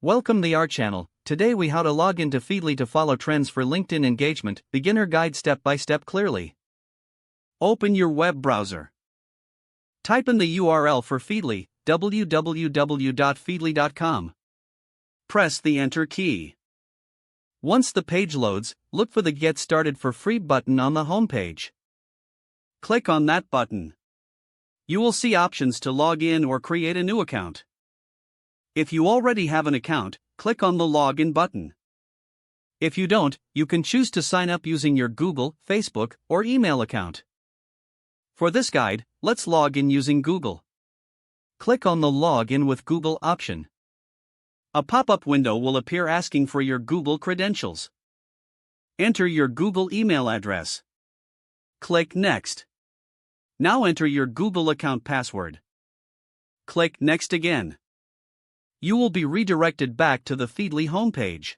Welcome to our channel. Today we how to log into Feedly to follow trends for LinkedIn engagement, beginner guide step by step clearly. Open your web browser. Type in the URL for Feedly, www.feedly.com. Press the enter key. Once the page loads, look for the Get Started for Free button on the homepage. Click on that button. You will see options to log in or create a new account. If you already have an account, click on the Login button. If you don't, you can choose to sign up using your Google, Facebook, or email account. For this guide, let's log in using Google. Click on the Login with Google option. A pop-up window will appear asking for your Google credentials. Enter your Google email address. Click Next. Now enter your Google account password. Click Next again. You will be redirected back to the Feedly homepage.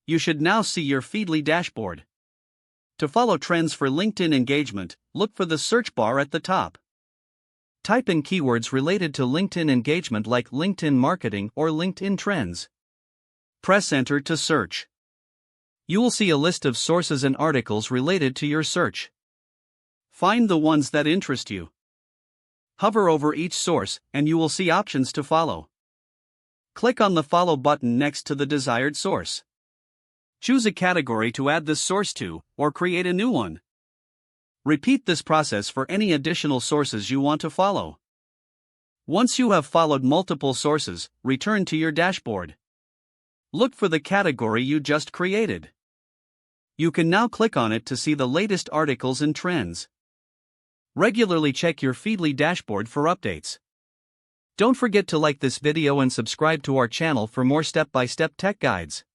You should now see your Feedly dashboard. To follow trends for LinkedIn engagement, look for the search bar at the top. Type in keywords related to LinkedIn engagement like LinkedIn marketing or LinkedIn trends. Press enter to search. You will see a list of sources and articles related to your search. Find the ones that interest you. Hover over each source, and you will see options to follow. Click on the Follow button next to the desired source. Choose a category to add this source to, or create a new one. Repeat this process for any additional sources you want to follow. Once you have followed multiple sources, return to your dashboard. Look for the category you just created. You can now click on it to see the latest articles and trends. Regularly check your Feedly dashboard for updates. Don't forget to like this video and subscribe to our channel for more step-by-step tech guides.